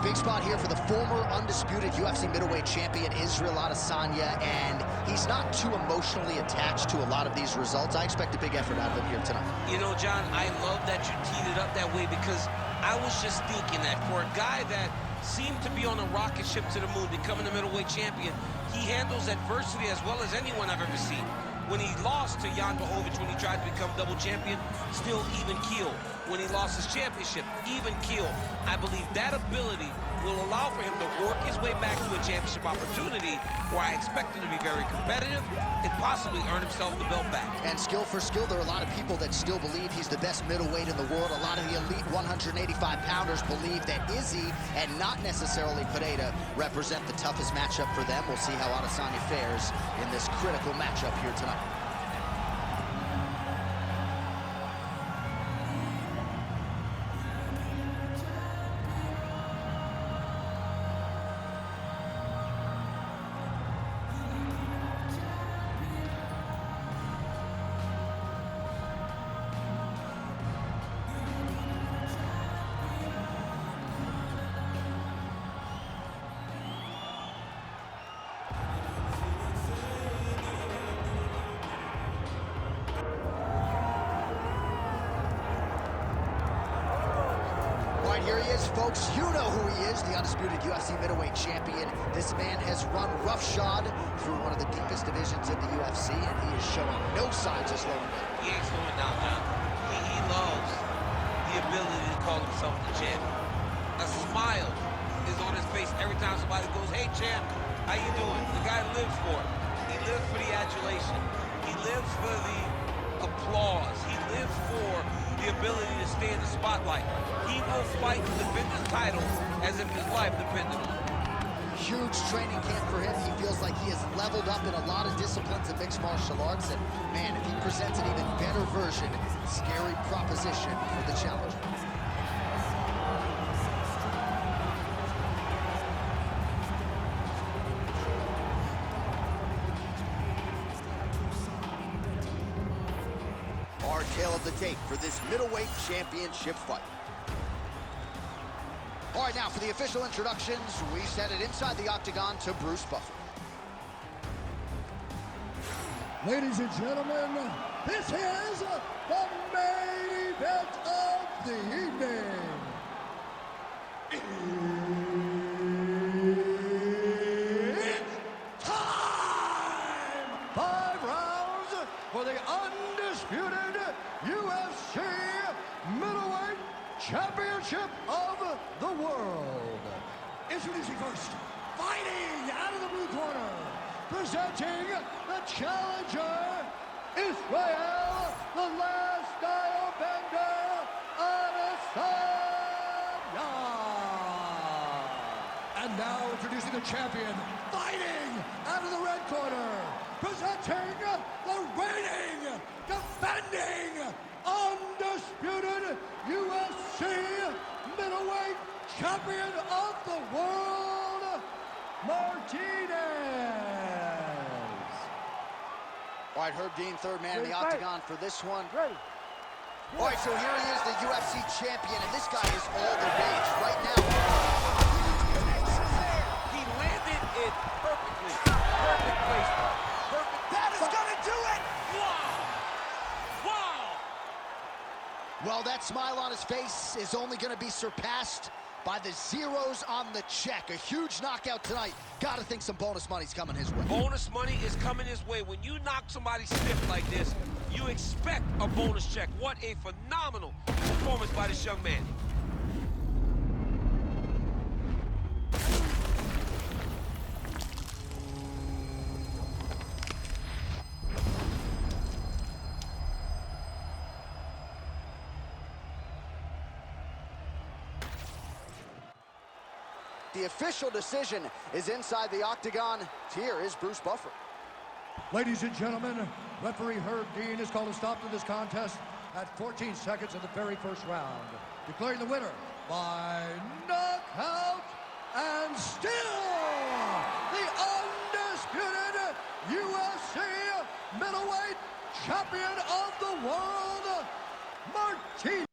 right, big spot here for the former undisputed UFC middleweight champion, Israel Adsanya, and he's not too emotionally attached to a lot of these results. I expect a big effort out of him here tonight. You know, John, I love that you teed it up that way because I was just thinking that for a guy that seemed to be on a rocket ship to the moon, becoming a middleweight champion, he handles adversity as well as anyone I've ever seen. When he lost to Jan Blachowicz, when he tried to become double champion, still even keel. When he lost his championship, even keel. I believe that ability will allow for him to work his way back to a championship opportunity where I expect him to be very competitive and possibly earn himself the belt back. And skill for skill, there are a lot of people that still believe he's the best middleweight in the world. A lot of the elite 185-pounders believe that Izzy and not necessarily Pereira represent the toughest matchup for them. We'll see how Adesanya fares in this critical matchup here tonight. Here he is, folks. You know who he is, the undisputed UFC middleweight champion. This man has run roughshod through one of the deepest divisions in the UFC, and he is showing no signs of slowing down. He ain't slowing down, John. He loves the ability to call himself the champion. A smile is on his face every time somebody goes, "Hey, champ, how you doing?" The guy lives for it. He lives for the adulation. He lives for the applause. He lives for the ability to stay in the spotlight. He will fight to defend his title as if his life depended on it. Huge training camp for him. He feels like he has leveled up in a lot of disciplines of mixed martial arts. And man, if he presents an even better version, scary proposition for the challenger. Our tale of the tape for this middleweight championship fight. All right, now for the official introductions, we send it inside the octagon to Bruce Buffer. Ladies and gentlemen, this is the main event of the evening. It's time! 5 rounds for the undisputed UFC middleweight championship of the world. Introducing first, fighting out of the blue corner, presenting the challenger, Israel, the last style bender, Adesanya. And now introducing the champion, fighting out of the red corner, presenting the reigning, defending, undisputed UFC middleweight champion of the world, Martinez. All right, Herb Dean, third man in the octagon for this one. Ready. All right, so here he is, the UFC champion, and this guy is all the rage right now. He landed it perfectly. Perfect placement. Perfect. That is gonna do it! Wow! Wow! Well, that smile on his face is only gonna be surpassed by the zeros on the check. A huge knockout tonight. Gotta think some bonus money's coming his way. Bonus money is coming his way. When you knock somebody stiff like this, you expect a bonus check. What a phenomenal performance by this young man. The official decision is inside the octagon. Here is Bruce Buffer. Ladies and gentlemen, referee Herb Dean has called a stop to this contest at 14 seconds of the very first round, declaring the winner by knockout and still the undisputed UFC middleweight champion of the world, Martinez.